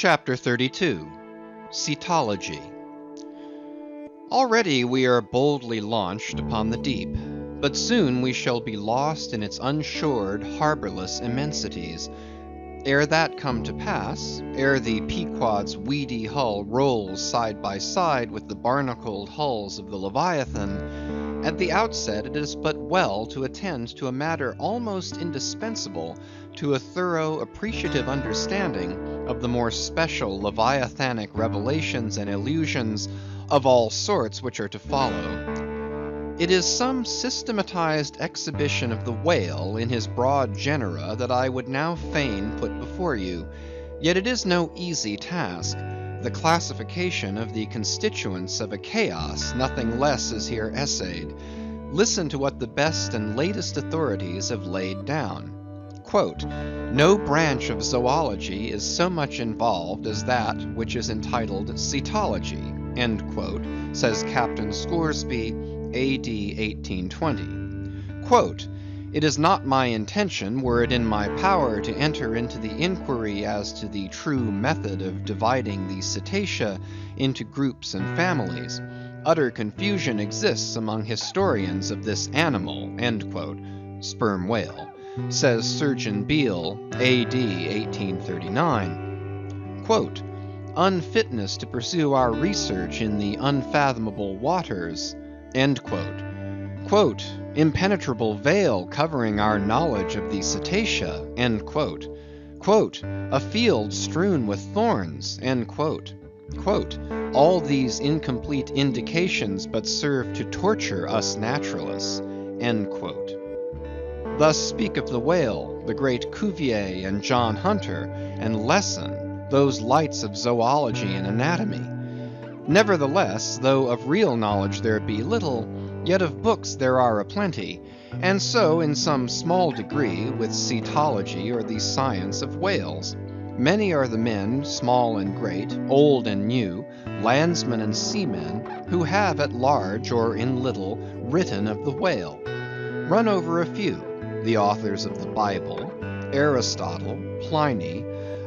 Chapter 32 Cetology. Already we are boldly launched upon the deep, but soon we shall be lost in its unshored, harborless immensities. Ere that come to pass, ere the Pequod's weedy hull rolls side by side with the barnacled hulls of the Leviathan, at the outset it is but well to attend to a matter almost indispensable to a thorough appreciative understanding of the more special Leviathanic revelations and illusions of all sorts which are to follow. It is some systematized exhibition of the whale in his broad genera that I would now fain put before you, yet it is no easy task. The classification of the constituents of a chaos, nothing less is here essayed. Listen to what the best and latest authorities have laid down. Quote, "No branch of zoology is so much involved as that which is entitled Cetology," end quote, says Captain Scoresby, A.D. 1820. Quote, "It is not my intention, were it in my power, to enter into the inquiry as to the true method of dividing the cetacea into groups and families. Utter confusion exists among historians of this animal," end quote, sperm whale, says Surgeon Beale, A.D. 1839. Quote, "Unfitness to pursue our research in the unfathomable waters," end quote. Quote, "Impenetrable veil covering our knowledge of the cetacea," end quote. Quote, "A field strewn with thorns," end quote. Quote, "All these incomplete indications but serve to torture us naturalists," end quote. Thus speak of the whale, the great Cuvier and John Hunter, and Lesson, those lights of zoology and anatomy. Nevertheless, though of real knowledge there be little, yet of books there are a plenty, and so in some small degree with cetology or the science of whales. Many are the men, small and great, old and new, landsmen and seamen, who have at large or in little written of the whale. Run over a few: the authors of the Bible, Aristotle, Pliny,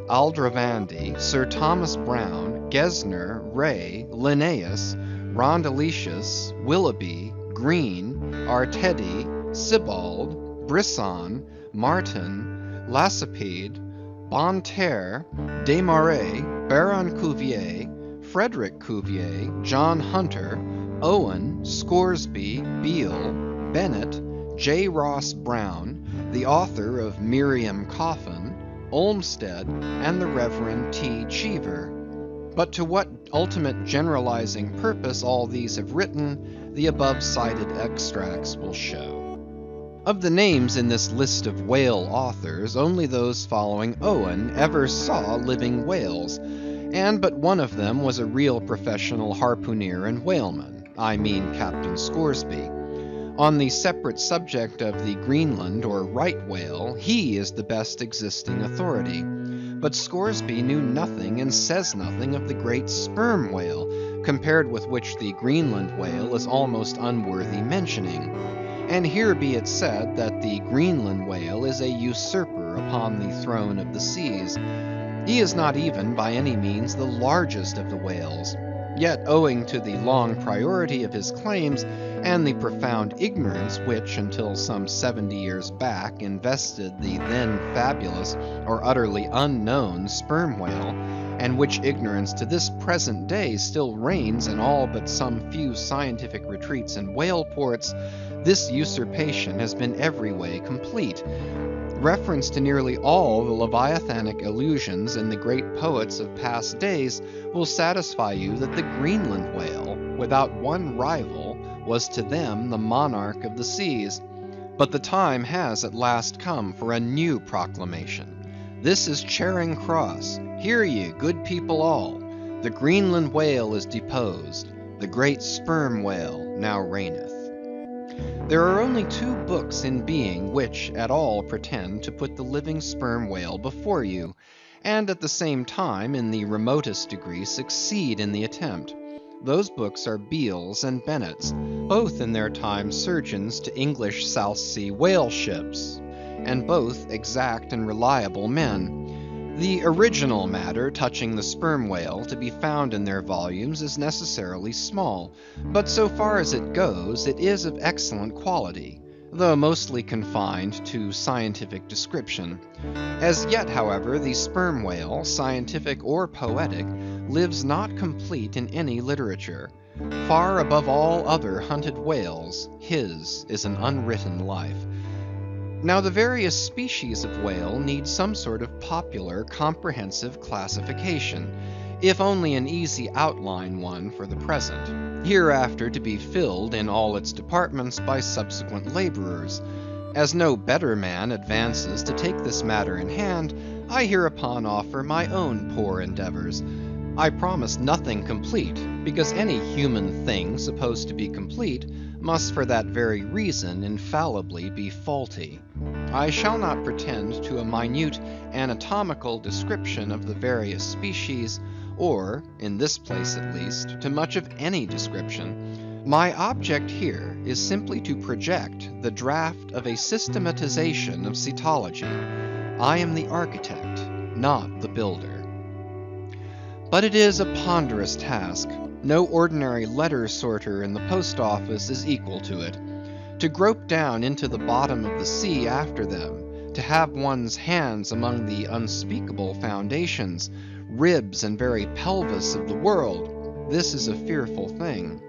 Aldrovandi, Sir Thomas Browne, Gesner, Ray, Linnaeus, Rondeletius, Willoughby, Green, Artedi, Sibbald, Brisson, Martin, Lacépède, Bonterre, Desmarais, Baron Cuvier, Frederick Cuvier, John Hunter, Owen, Scoresby, Beale, Bennett, J. Ross Browne, the author of Miriam Coffin, Olmsted, and the Reverend T. Cheever. But to what ultimate generalizing purpose all these have written, the above cited extracts will show. Of the names in this list of whale authors, only those following Owen ever saw living whales, and but one of them was a real professional harpooner and whaleman, I mean Captain Scoresby. On the separate subject of the Greenland or right whale, he is the best existing authority. But Scoresby knew nothing and says nothing of the great sperm whale, compared with which the Greenland whale is almost unworthy mentioning. And here be it said that the Greenland whale is a usurper upon the throne of the seas. He is not even by any means the largest of the whales. Yet owing to the long priority of his claims, and the profound ignorance which, until some 70 years back, invested the then fabulous or utterly unknown sperm whale, and which ignorance to this present day still reigns in all but some few scientific retreats and whale ports, this usurpation has been every way complete. Reference to nearly all the Leviathanic illusions in the great poets of past days will satisfy you that the Greenland whale, without one rival, was to them the monarch of the seas. But the time has at last come for a new proclamation. This is Charing Cross. Hear ye, good people all. The Greenland whale is deposed. The great sperm whale now reigneth. There are only two books in being which at all pretend to put the living sperm whale before you, and at the same time in the remotest degree succeed in the attempt. Those books are Beale's and Bennett's, both in their time surgeons to English South Sea whale ships, and both exact and reliable men. The original matter touching the sperm whale to be found in their volumes is necessarily small, but so far as it goes, it is of excellent quality, though mostly confined to scientific description. As yet, however, the sperm whale, scientific or poetic, lives not complete in any literature. Far above all other hunted whales, his is an unwritten life. Now the various species of whale need some sort of popular, comprehensive classification, if only an easy outline one for the present, hereafter to be filled in all its departments by subsequent laborers. As no better man advances to take this matter in hand, I hereupon offer my own poor endeavors. I promise nothing complete, because any human thing supposed to be complete must for that very reason infallibly be faulty. I shall not pretend to a minute anatomical description of the various species, or, in this place at least, to much of any description. My object here is simply to project the draft of a systematization of cetology. I am the architect, not the builder. But it is a ponderous task. No ordinary letter sorter in the post office is equal to it. To grope down into the bottom of the sea after them, to have one's hands among the unspeakable foundations, ribs and very pelvis of the world, this is a fearful thing.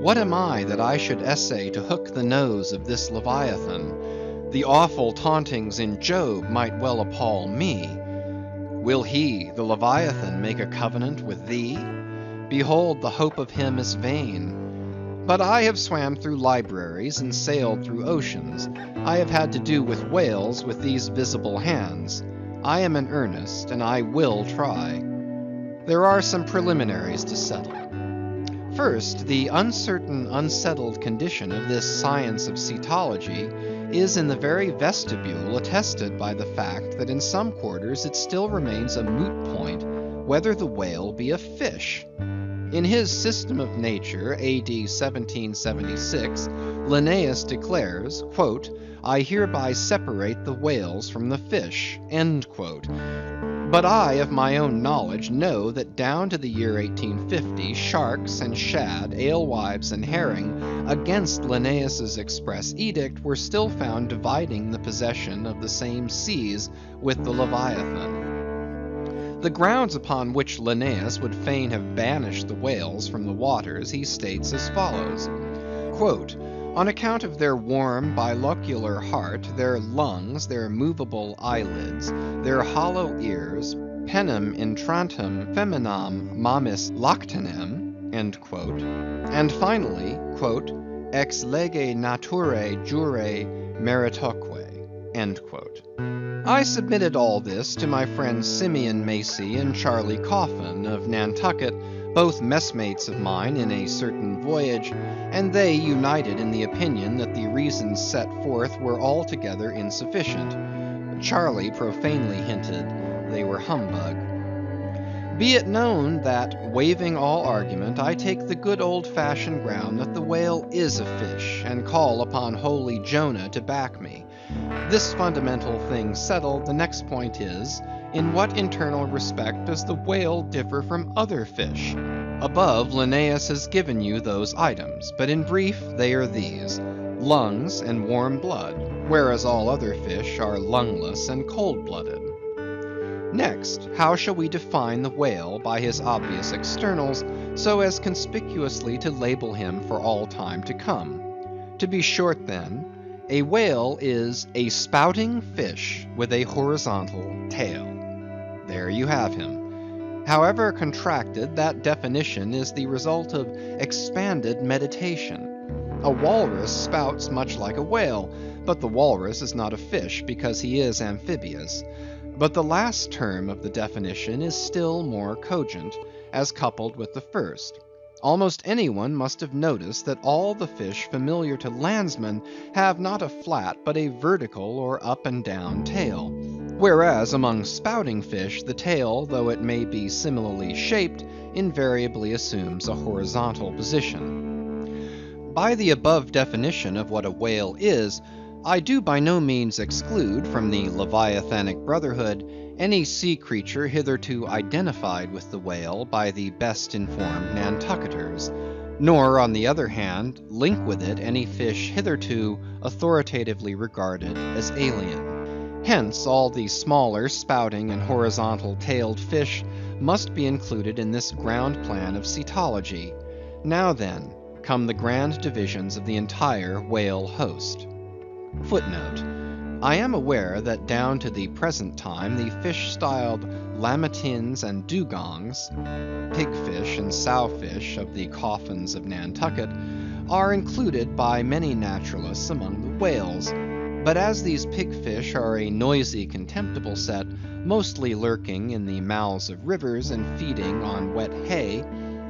What am I that I should essay to hook the nose of this Leviathan? The awful tauntings in Job might well appall me. Will he, the Leviathan, make a covenant with thee? Behold, the hope of him is vain. But I have swam through libraries and sailed through oceans. I have had to do with whales with these visible hands. I am in earnest, and I will try. There are some preliminaries to settle. First, the uncertain, unsettled condition of this science of cetology is in the very vestibule attested by the fact that in some quarters it still remains a moot point whether the whale be a fish. In his System of Nature, A.D. 1776, Linnaeus declares, quote, "I hereby separate the whales from the fish," end quote. But I, of my own knowledge, know that down to the year 1850, sharks and shad, alewives and herring, against Linnaeus's express edict, were still found dividing the possession of the same seas with the Leviathan. The grounds upon which Linnaeus would fain have banished the whales from the waters he states as follows, quote, "On account of their warm bilocular heart, their lungs, their movable eyelids, their hollow ears, penem intrantem feminam mamis lactanem," end quote. And finally, quote, "ex lege naturae jure meritoque," end quote. I submitted all this to my friends Simeon Macy and Charlie Coffin of Nantucket, both messmates of mine in a certain voyage, and they united in the opinion that the reasons set forth were altogether insufficient. Charlie profanely hinted they were humbug. Be it known that, waiving all argument, I take the good old-fashioned ground that the whale is a fish, and call upon holy Jonah to back me. This fundamental thing settled, the next point is, in what internal respect does the whale differ from other fish? Above, Linnaeus has given you those items, but in brief they are these: lungs and warm blood, whereas all other fish are lungless and cold-blooded. Next, how shall we define the whale by his obvious externals, so as conspicuously to label him for all time to come? To be short then, a whale is a spouting fish with a horizontal tail. There you have him. However contracted, that definition is the result of expanded meditation. A walrus spouts much like a whale, but the walrus is not a fish because he is amphibious. But the last term of the definition is still more cogent, as coupled with the first. Almost anyone must have noticed that all the fish familiar to landsmen have not a flat but a vertical or up and down tail, whereas among spouting fish the tail, though it may be similarly shaped, invariably assumes a horizontal position. By the above definition of what a whale is, I do by no means exclude from the Leviathanic brotherhood any sea creature hitherto identified with the whale by the best informed Nantucketers, nor, on the other hand, link with it any fish hitherto authoritatively regarded as alien. Hence, all the smaller spouting and horizontal-tailed fish must be included in this ground plan of cetology. Now then, come the grand divisions of the entire whale host. Footnote: I am aware that down to the present time the fish styled lamatins and dugongs, pigfish and sowfish of the coffins of Nantucket, are included by many naturalists among the whales. But as these pigfish are a noisy, contemptible set, mostly lurking in the mouths of rivers and feeding on wet hay,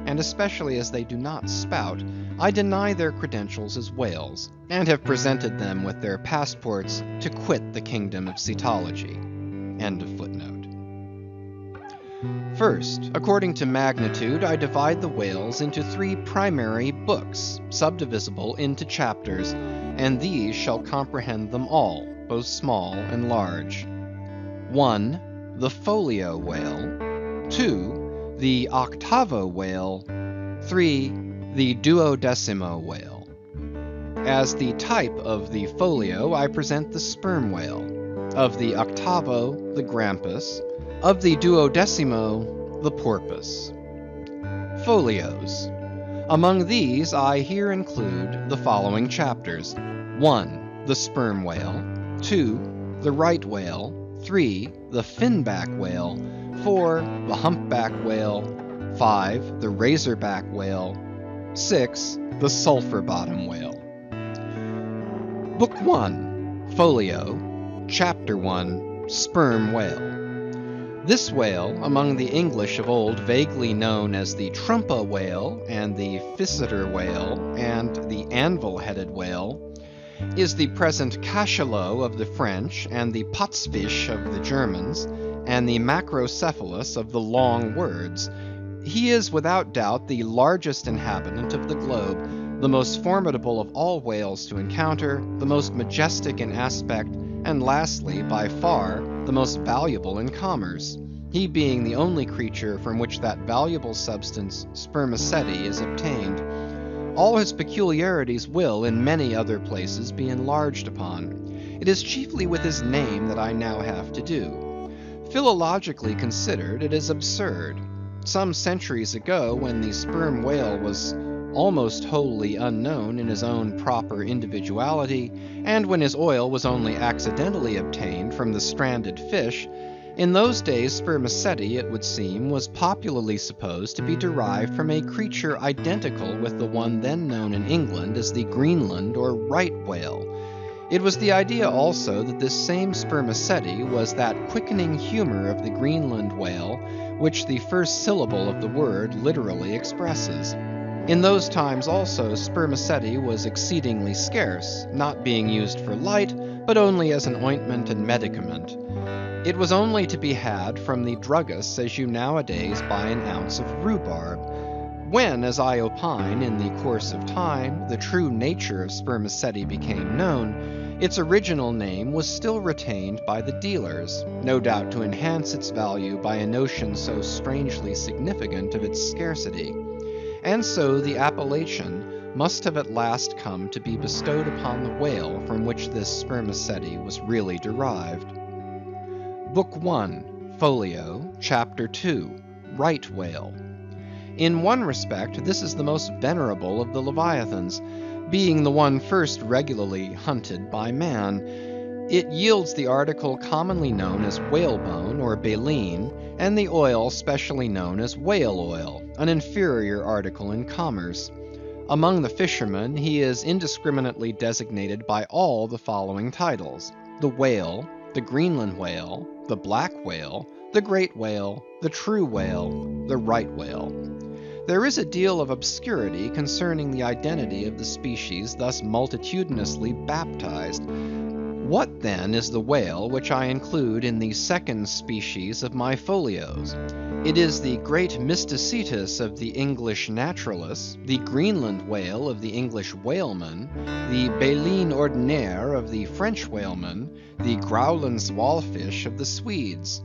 and especially as they do not spout, I deny their credentials as whales, and have presented them with their passports to quit the kingdom of cetology. End of footnote. First, according to magnitude, I divide the whales into 3 primary books, subdivisible into chapters, and these shall comprehend them all, both small and large. 1. The folio whale. 2. The octavo whale. 3. The duodecimo whale. As the type of the folio, I present the sperm whale. Of the octavo, the grampus. Of the duodecimo, the porpoise. Folios. Among these, I here include the following chapters. 1. The sperm whale. 2. The right whale. 3. The finback whale. 4. The humpback whale. 5. The razorback whale. 6. The sulfur bottom whale. Book 1. Folio. Chapter 1. Sperm whale. This whale, among the English of old vaguely known as the trumpa whale and the physeter whale and the anvil-headed whale, is the present cachalot of the French and the potzfisch of the Germans and the macrocephalus of the long words. He is without doubt the largest inhabitant of the globe, the most formidable of all whales to encounter, the most majestic in aspect, and lastly, by far, the most valuable in commerce, he being the only creature from which that valuable substance, spermaceti, is obtained. All his peculiarities will, in many other places, be enlarged upon. It is chiefly with his name that I now have to do. Philologically considered, it is absurd. Some centuries ago, when the sperm whale was almost wholly unknown in his own proper individuality, and when his oil was only accidentally obtained from the stranded fish, in those days spermaceti, it would seem, was popularly supposed to be derived from a creature identical with the one then known in England as the Greenland or right whale. It was the idea also that this same spermaceti was that quickening humor of the Greenland whale which the first syllable of the word literally expresses. In those times also spermaceti was exceedingly scarce, not being used for light, but only as an ointment and medicament. It was only to be had from the druggists as you nowadays buy an ounce of rhubarb. When, as I opine, in the course of time, the true nature of spermaceti became known, its original name was still retained by the dealers, no doubt to enhance its value by a notion so strangely significant of its scarcity. And so the appellation must have at last come to be bestowed upon the whale from which this spermaceti was really derived. Book 1, Folio, Chapter 2, Right Whale. In one respect, this is the most venerable of the Leviathans, being the one first regularly hunted by man. It yields the article commonly known as whalebone or baleen, and the oil specially known as whale oil, an inferior article in commerce. Among the fishermen, he is indiscriminately designated by all the following titles: the whale, the Greenland whale, the black whale, the great whale, the true whale, the right whale. There is a deal of obscurity concerning the identity of the species thus multitudinously baptized. What then is the whale which I include in the second species of my folios? It is the great Mysticetus of the English naturalists, the Greenland whale of the English whalemen, the Baleen ordinaire of the French whalemen, the Growland's wallfish of the Swedes.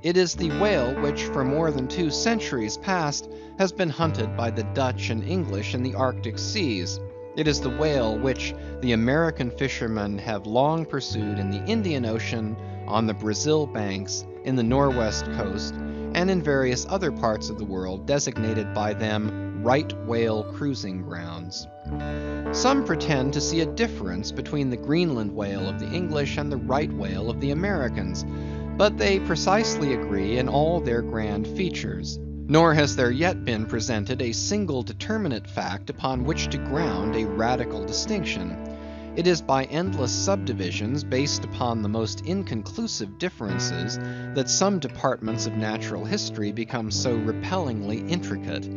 It is the whale which for more than 2 centuries past has been hunted by the Dutch and English in the Arctic seas. It is the whale which the American fishermen have long pursued in the Indian Ocean, on the Brazil banks, in the Norwest coast, and in various other parts of the world designated by them right whale cruising grounds. Some pretend to see a difference between the Greenland whale of the English and the right whale of the Americans, but they precisely agree in all their grand features. Nor has there yet been presented a single determinate fact upon which to ground a radical distinction. It is by endless subdivisions based upon the most inconclusive differences that some departments of natural history become so repellingly intricate.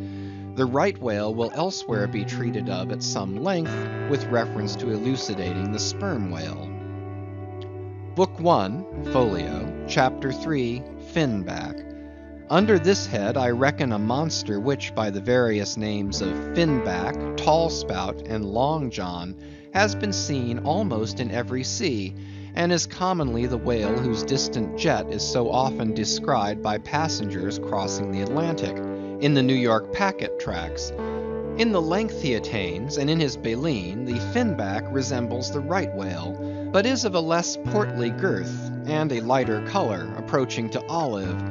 The right whale will elsewhere be treated of at some length with reference to elucidating the sperm whale. Book 1, Folio, Chapter 3, Finback. Under this head I reckon a monster which by the various names of finback, tall spout, and long john has been seen almost in every sea, and is commonly the whale whose distant jet is so often descried by passengers crossing the Atlantic, in the New York packet tracks. In the length he attains, and in his baleen, the finback resembles the right whale, but is of a less portly girth, and a lighter color, approaching to olive.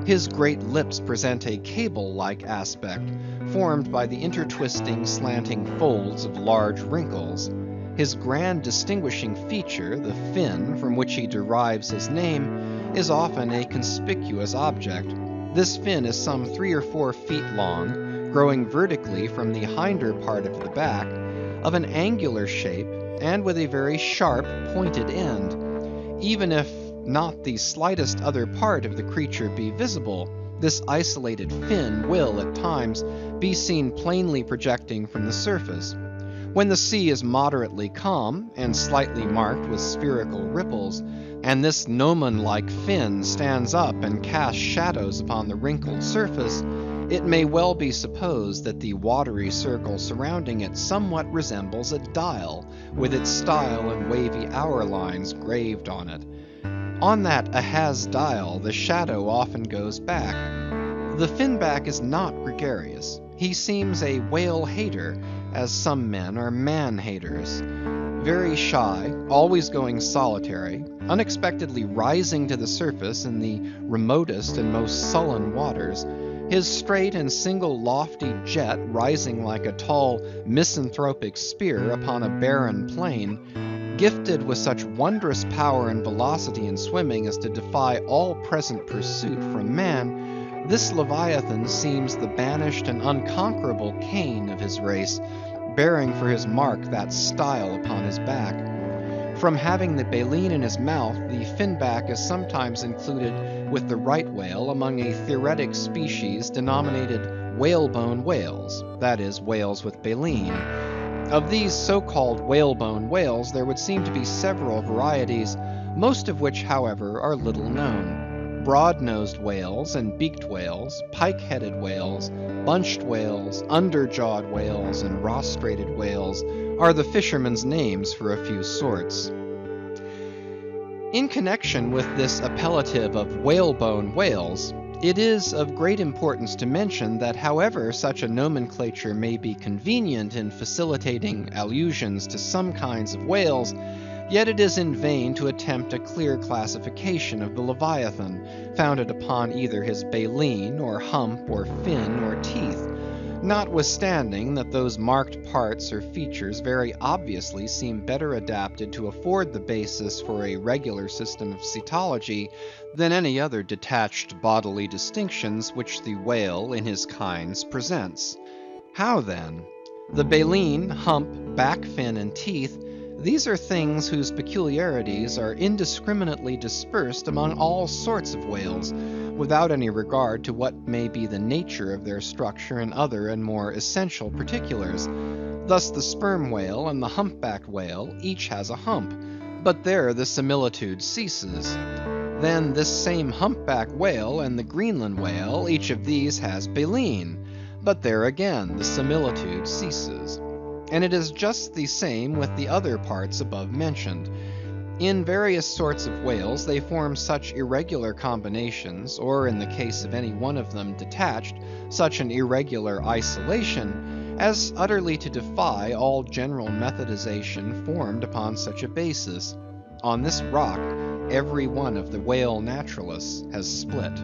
His great lips present a cable-like aspect, formed by the intertwisting, slanting folds of large wrinkles. His grand distinguishing feature, the fin, from which he derives his name, is often a conspicuous object. This fin is some 3 or 4 feet long, growing vertically from the hinder part of the back, of an angular shape, and with a very sharp, pointed end. Even if not the slightest other part of the creature be visible, this isolated fin will, at times, be seen plainly projecting from the surface. When the sea is moderately calm, and slightly marked with spherical ripples, and this gnomon-like fin stands up and casts shadows upon the wrinkled surface, it may well be supposed that the watery circle surrounding it somewhat resembles a dial, with its style and wavy hour lines graved on it. On that Ahaz dial the shadow often goes back. The finback is not gregarious. He seems a whale-hater, as some men are man-haters. Very shy, always going solitary, unexpectedly rising to the surface in the remotest and most sullen waters, his straight and single lofty jet rising like a tall misanthropic spear upon a barren plain, gifted with such wondrous power and velocity in swimming as to defy all present pursuit from man, this Leviathan seems the banished and unconquerable Cain of his race, bearing for his mark that style upon his back. From having the baleen in his mouth, the finback is sometimes included with the right whale among a theoretic species denominated whalebone whales, that is, whales with baleen. Of these so-called whalebone whales there would seem to be several varieties, most of which, however, are little known. Broad-nosed whales and beaked whales, pike-headed whales, bunched whales, under-jawed whales, and rostrated whales are the fishermen's names for a few sorts. In connection with this appellative of whalebone whales, it is of great importance to mention that however such a nomenclature may be convenient in facilitating allusions to some kinds of whales, yet it is in vain to attempt a clear classification of the Leviathan, founded upon either his baleen, or hump, or fin, or teeth, notwithstanding that those marked parts or features very obviously seem better adapted to afford the basis for a regular system of cetology than any other detached bodily distinctions which the whale in his kinds presents. How then? The baleen, hump, back fin, and teeth, these are things whose peculiarities are indiscriminately dispersed among all sorts of whales, without any regard to what may be the nature of their structure and other and more essential particulars. Thus the sperm whale and the humpbacked whale each has a hump, but there the similitude ceases. Then this same humpback whale and the Greenland whale, each of these has baleen, but there again the similitude ceases. And it is just the same with the other parts above mentioned. In various sorts of whales they form such irregular combinations, or in the case of any one of them detached, such an irregular isolation, as utterly to defy all general methodization formed upon such a basis. On this rock every one of the whale naturalists has split.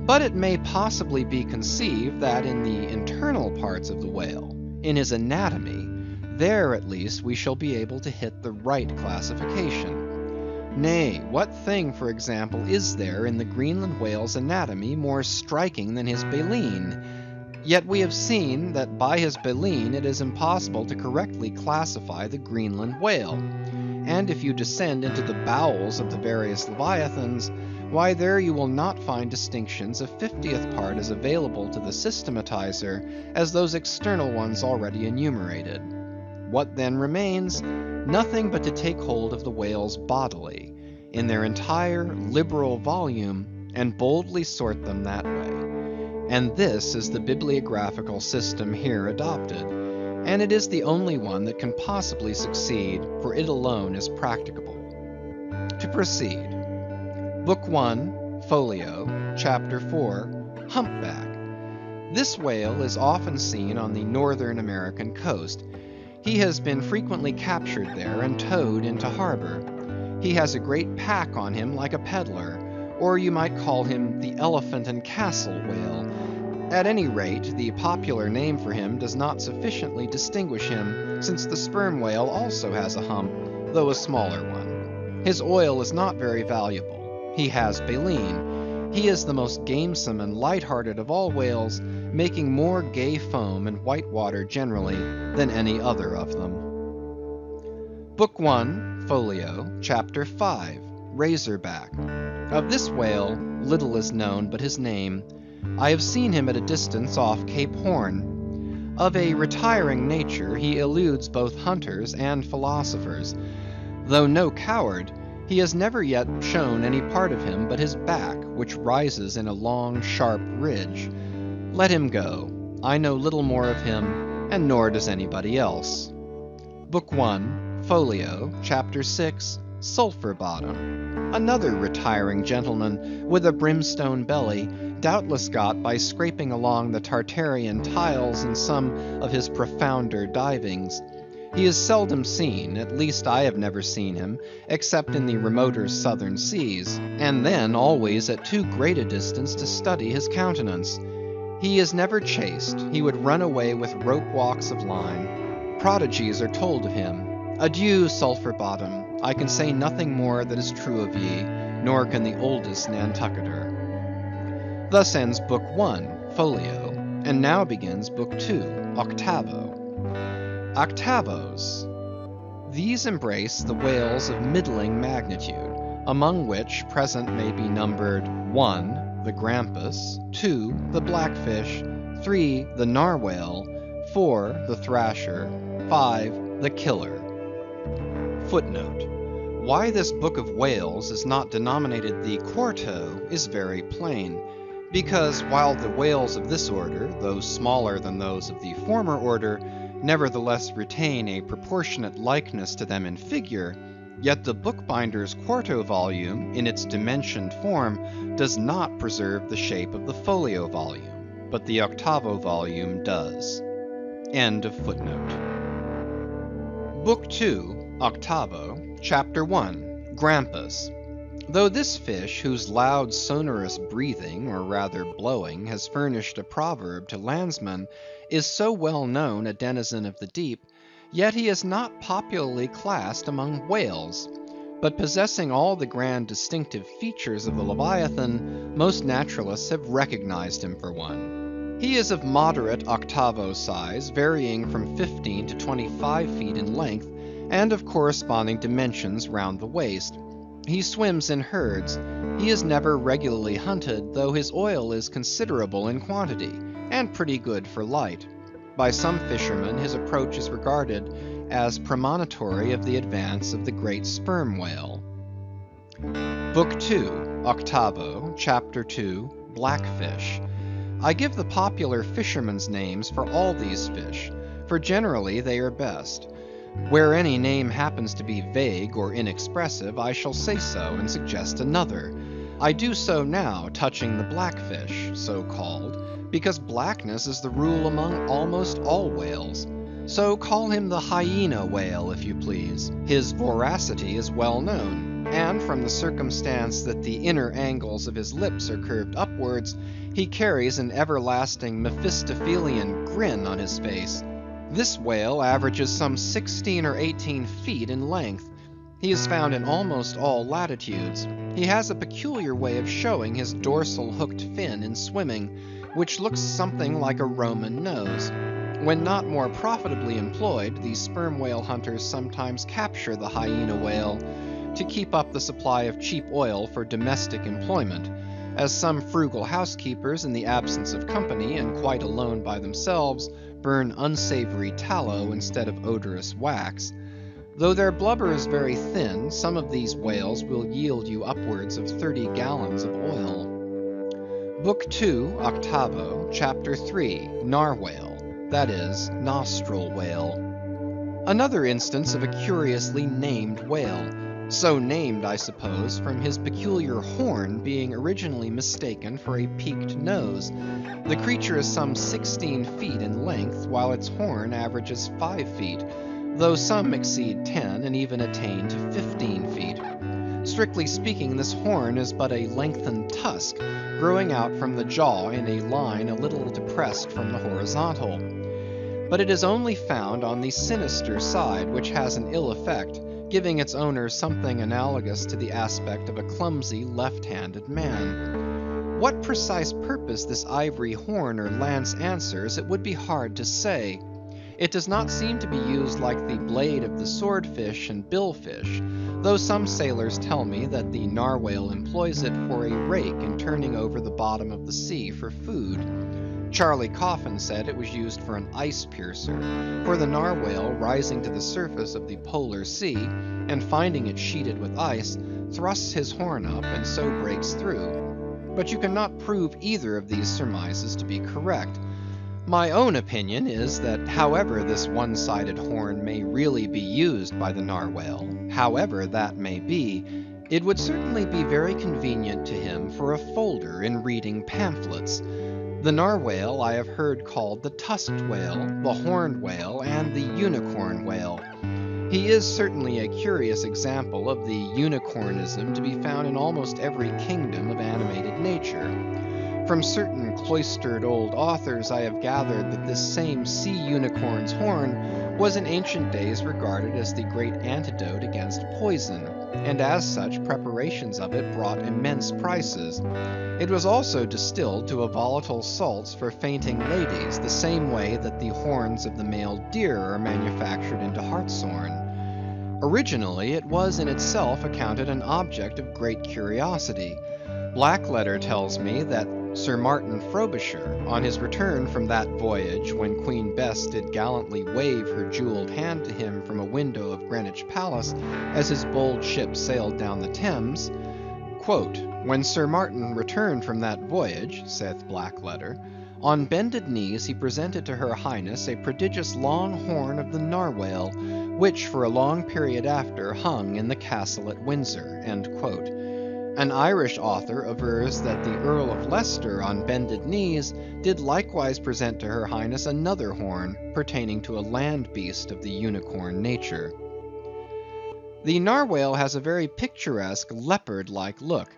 But it may possibly be conceived that in the internal parts of the whale, in his anatomy, there at least we shall be able to hit the right classification. Nay, what thing, for example, is there in the Greenland whale's anatomy more striking than his baleen? Yet we have seen that by his baleen it is impossible to correctly classify the Greenland whale. And if you descend into the bowels of the various leviathans, why there you will not find distinctions a 50th part as available to the systematizer as those external ones already enumerated. What then remains? Nothing but to take hold of the whales bodily, in their entire liberal volume, and boldly sort them that way. And this is the bibliographical system here adopted, and it is the only one that can possibly succeed, for it alone is practicable. To proceed. Book 1, Folio, Chapter 4, Humpback. This whale is often seen on the northern American coast. He has been frequently captured there and towed into harbor. He has a great pack on him like a peddler, or you might call him the elephant and castle whale. At any rate, the popular name for him does not sufficiently distinguish him, since the sperm whale also has a hump, though a smaller one. His oil is not very valuable. He has baleen. He is the most gamesome and light-hearted of all whales, making more gay foam and white water generally than any other of them. Book 1, Folio, Chapter 5, Razorback. Of this whale little is known but his name. I have seen him at a distance off Cape Horn. Of a retiring nature, he eludes both hunters and philosophers. Though no coward, he has never yet shown any part of him but his back, which rises in a long, sharp ridge. Let him go. I know little more of him, and nor does anybody else. Book 1, Folio, Chapter 6, Sulphur Bottom. Another retiring gentleman with a brimstone belly, doubtless got by scraping along the Tartarian tiles in some of his profounder divings. He is seldom seen, at least I have never seen him, except in the remoter southern seas, and then always at too great a distance to study his countenance. He is never chased, he would run away with rope walks of line. Prodigies are told of him. Adieu, Sulphur Bottom, I can say nothing more that is true of ye, nor can the oldest Nantucketer. Thus ends Book 1, Folio, and now begins Book 2, Octavo. Octavos. These embrace the whales of middling magnitude, among which present may be numbered 1, the grampus, 2, the blackfish, 3, the narwhale, 4, the thrasher, 5, the killer. Footnote. Why this book of whales is not denominated the quarto is very plain, because while the whales of this order, though smaller than those of the former order, nevertheless retain a proportionate likeness to them in figure, yet the bookbinder's quarto volume, in its dimensioned form, does not preserve the shape of the folio volume, but the octavo volume does. End of footnote. Book 2, Octavo, Chapter 1, Grampus. Though this fish, whose loud sonorous breathing, or rather blowing, has furnished a proverb to landsmen, is so well known a denizen of the deep, yet he is not popularly classed among whales. But possessing all the grand distinctive features of the Leviathan, most naturalists have recognized him for one. He is of moderate octavo size, varying from 15 to 25 feet in length, and of corresponding dimensions round the waist. He swims in herds. He is never regularly hunted, though his oil is considerable in quantity, and pretty good for light. By some fishermen his approach is regarded as premonitory of the advance of the great sperm whale. Book 2, Octavo, Chapter 2, Blackfish. I give the popular fishermen's names for all these fish, for generally they are best. Where any name happens to be vague or inexpressive, I shall say so and suggest another. I do so now touching the blackfish, so called, because blackness is the rule among almost all whales. So call him the hyena whale, if you please. His voracity is well known, and from the circumstance that the inner angles of his lips are curved upwards, he carries an everlasting Mephistophelian grin on his face. This whale averages some 16 or 18 feet in length. He is found in almost all latitudes. He has a peculiar way of showing his dorsal hooked fin in swimming, which looks something like a Roman nose. When not more profitably employed, the sperm whale hunters sometimes capture the hyena whale to keep up the supply of cheap oil for domestic employment, as some frugal housekeepers, in the absence of company and quite alone by themselves, burn unsavory tallow instead of odorous wax. Though their blubber is very thin, some of these whales will yield you upwards of 30 gallons of oil. Book 2, Octavo, Chapter 3, Narwhale, that is, nostril whale. Another instance of a curiously named whale. So named, I suppose, from his peculiar horn being originally mistaken for a peaked nose. The creature is some 16 feet in length, while its horn averages 5 feet, though some exceed 10 and even attain to 15 feet. Strictly speaking, this horn is but a lengthened tusk, growing out from the jaw in a line a little depressed from the horizontal. But it is only found on the sinister side, which has an ill effect, giving its owner something analogous to the aspect of a clumsy left-handed man. What precise purpose this ivory horn or lance answers, it would be hard to say. It does not seem to be used like the blade of the swordfish and billfish, though some sailors tell me that the narwhale employs it for a rake in turning over the bottom of the sea for food. Charlie Coffin said it was used for an ice piercer, for the narwhale, rising to the surface of the polar sea, and finding it sheeted with ice, thrusts his horn up and so breaks through. But you cannot prove either of these surmises to be correct. My own opinion is that however this one-sided horn may really be used by the narwhale, however that may be, it would certainly be very convenient to him for a folder in reading pamphlets. The narwhale I have heard called the tusked whale, the horned whale, and the unicorn whale. He is certainly a curious example of the unicornism to be found in almost every kingdom of animated nature. From certain cloistered old authors I have gathered that this same sea unicorn's horn was in ancient days regarded as the great antidote against poison, and as such preparations of it brought immense prices. It was also distilled to a volatile salts for fainting ladies, the same way that the horns of the male deer are manufactured into hartshorn. Originally it was in itself accounted an object of great curiosity. Blackletter tells me that Sir Martin Frobisher, on his return from that voyage when Queen Bess did gallantly wave her jewelled hand to him from a window of Greenwich Palace as his bold ship sailed down the Thames, quote, "When Sir Martin returned from that voyage," saith Blackletter, "on bended knees he presented to her Highness a prodigious long horn of the narwhale, which for a long period after hung in the castle at Windsor." End quote. An Irish author avers that the Earl of Leicester on bended knees did likewise present to her Highness another horn, pertaining to a land beast of the unicorn nature. The narwhale has a very picturesque leopard-like look,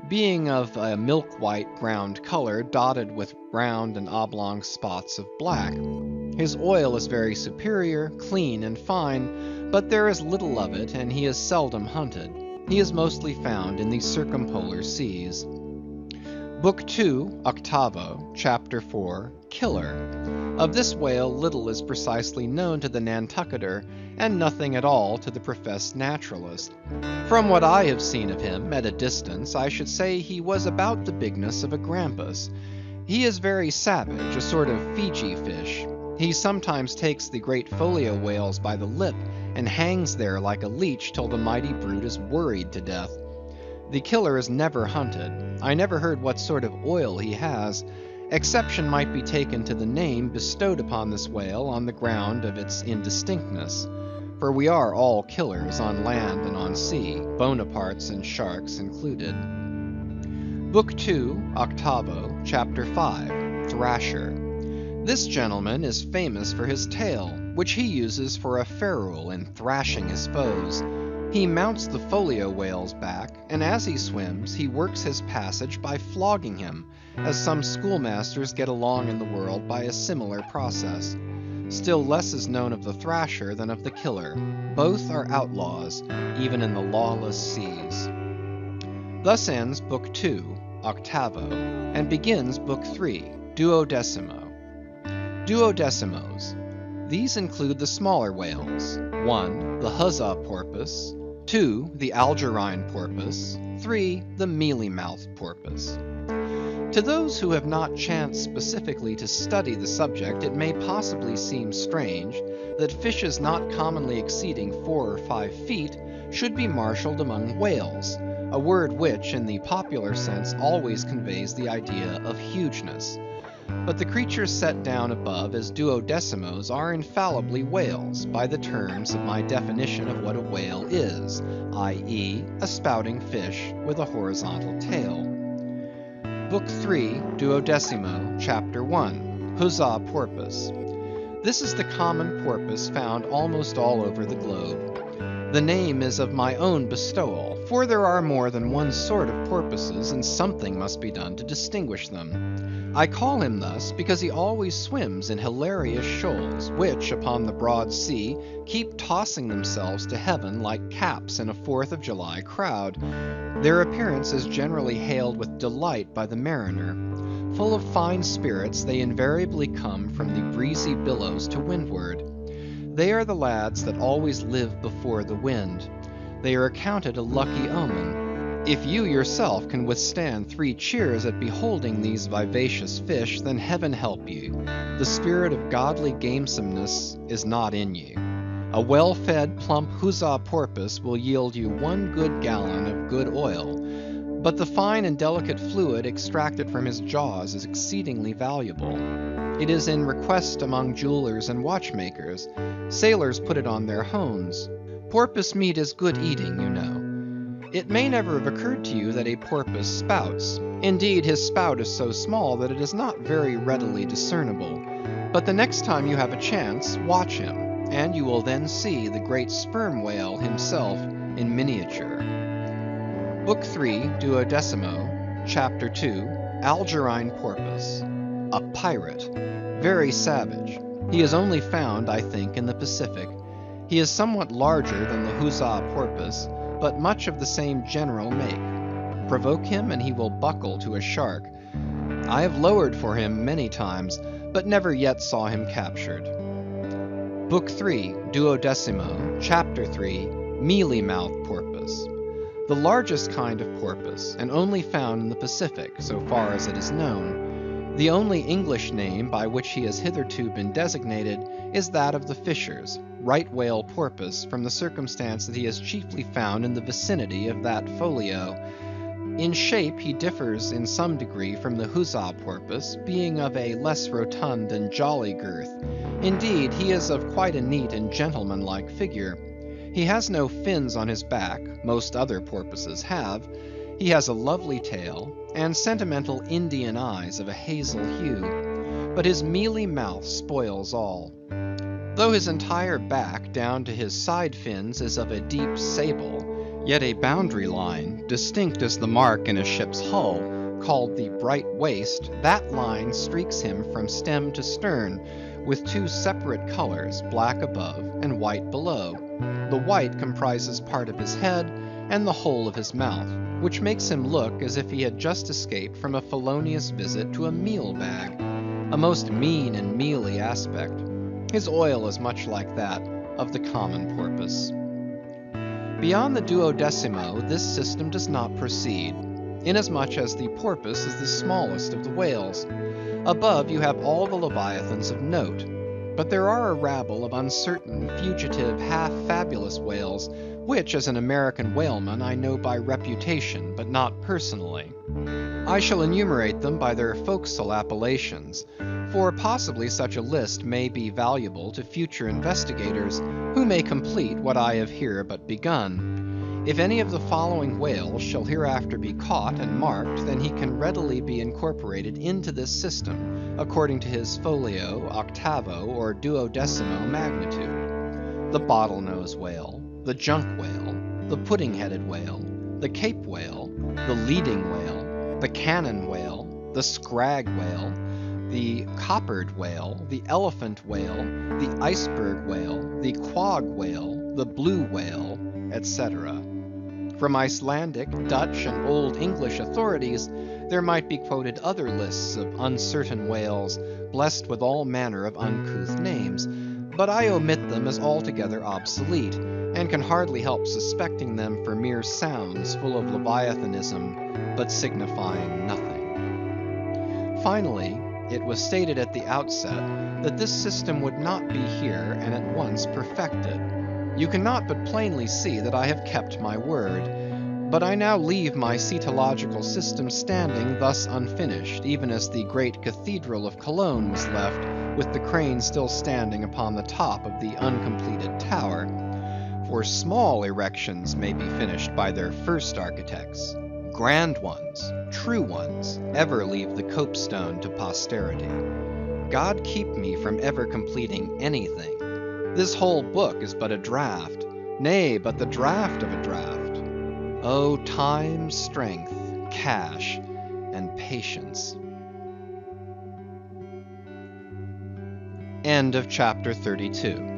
being of a milk-white ground color dotted with round and oblong spots of black. His oil is very superior, clean and fine, but there is little of it and he is seldom hunted. He is mostly found in the circumpolar seas. Book 2, Octavo, Chapter 4, Killer. Of this whale little is precisely known to the Nantucketer, and nothing at all to the professed naturalist. From what I have seen of him at a distance, I should say he was about the bigness of a grampus. He is very savage, a sort of Fiji fish. He sometimes takes the great folio whales by the lip, and hangs there like a leech till the mighty brute is worried to death. The killer is never hunted. I never heard what sort of oil he has. Exception might be taken to the name bestowed upon this whale on the ground of its indistinctness. for we are all killers on land and on sea, Bonapartes and sharks included. Book 2, Octavo, Chapter 5, Thrasher. This gentleman is famous for his tail, which he uses for a ferule in thrashing his foes. He mounts the folio whale's back, and as he swims, he works his passage by flogging him, as some schoolmasters get along in the world by a similar process. Still less is known of the thrasher than of the killer. Both are outlaws, even in the lawless seas. Thus ends Book 2, Octavo, and begins Book 3, Duodecimo. Duodecimos. These include the smaller whales. 1. The huzzah porpoise. 2. The algerine porpoise. 3. The mealy-mouthed porpoise. To those who have not chanced specifically to study the subject, it may possibly seem strange that fishes not commonly exceeding 4 or 5 feet should be marshaled among whales, a word which, in the popular sense, always conveys the idea of hugeness. But the creatures set down above as duodecimos are infallibly whales, by the terms of my definition of what a whale is, i.e., a spouting fish with a horizontal tail. Book 3, Duodecimo, Chapter 1, Huzzah Porpoise. This is the common porpoise found almost all over the globe. The name is of my own bestowal, for there are more than one sort of porpoises, and something must be done to distinguish them. I call him thus because he always swims in hilarious shoals, which, upon the broad sea, keep tossing themselves to heaven like caps in a 4th of July crowd. Their appearance is generally hailed with delight by the mariner. Full of fine spirits, they invariably come from the breezy billows to windward. They are the lads that always live before the wind. They are accounted a lucky omen. If you yourself can withstand 3 cheers at beholding these vivacious fish, then heaven help you. The spirit of godly gamesomeness is not in you. A well-fed, plump huzzah porpoise will yield you 1 good gallon of good oil, but the fine and delicate fluid extracted from his jaws is exceedingly valuable. It is in request among jewelers and watchmakers. Sailors put it on their hones. Porpoise meat is good eating, you know. It may never have occurred to you that a porpoise spouts. Indeed, his spout is so small that it is not very readily discernible. But the next time you have a chance, watch him, and you will then see the great sperm whale himself in miniature. Book 3, Duodecimo, Chapter 2, Algerine Porpoise. A pirate. Very savage. He is only found, I think, in the Pacific. He is somewhat larger than the huzzah porpoise, but much of the same general make. Provoke him and he will buckle to a shark. I have lowered for him many times, but never yet saw him captured. Book 3, Duodecimo, Chapter 3, Mealy-mouthed Porpoise. The largest kind of porpoise, and only found in the Pacific, so far as it is known. The only English name by which he has hitherto been designated is that of the fishers, right whale porpoise, from the circumstance that he is chiefly found in the vicinity of that folio. In shape he differs in some degree from the huzzah porpoise, being of a less rotund and jolly girth. Indeed, he is of quite a neat and gentlemanlike figure. He has no fins on his back, most other porpoises have. He has a lovely tail, and sentimental Indian eyes of a hazel hue, but his mealy mouth spoils all. Though his entire back down to his side fins is of a deep sable, yet a boundary line, distinct as the mark in a ship's hull, called the bright waist, that line streaks him from stem to stern, with 2 separate colors, black above and white below. The white comprises part of his head and the whole of his mouth, which makes him look as if he had just escaped from a felonious visit to a meal bag, a most mean and mealy aspect. His oil is much like that of the common porpoise. Beyond the duodecimo, this system does not proceed, inasmuch as the porpoise is the smallest of the whales. Above you have all the leviathans of note, but there are a rabble of uncertain, fugitive, half-fabulous whales, which as an American whaleman I know by reputation, but not personally. I shall enumerate them by their forecastle appellations, for possibly such a list may be valuable to future investigators who may complete what I have here but begun. If any of the following whales shall hereafter be caught and marked, then he can readily be incorporated into this system, according to his folio, octavo, or duodecimo magnitude. The bottlenose whale, the junk whale, the pudding-headed whale, the cape whale, the leading whale, the cannon whale, the scrag whale, the coppered whale, the elephant whale, the iceberg whale, the quag whale, the blue whale, etc. From Icelandic, Dutch, and Old English authorities, there might be quoted other lists of uncertain whales, blessed with all manner of uncouth names, but I omit them as altogether obsolete, and can hardly help suspecting them for mere sounds full of leviathanism, but signifying nothing. Finally, it was stated at the outset that this system would not be here and at once perfected. You cannot but plainly see that I have kept my word, but I now leave my cetological system standing thus unfinished, even as the great cathedral of Cologne was left, with the crane still standing upon the top of the uncompleted tower. For small erections may be finished by their first architects. Grand ones, true ones, ever leave the copestone to posterity. God keep me from ever completing anything. This whole book is but a draft, nay, but the draft of a draft. Oh, time, strength, cash, and patience. End of chapter 32.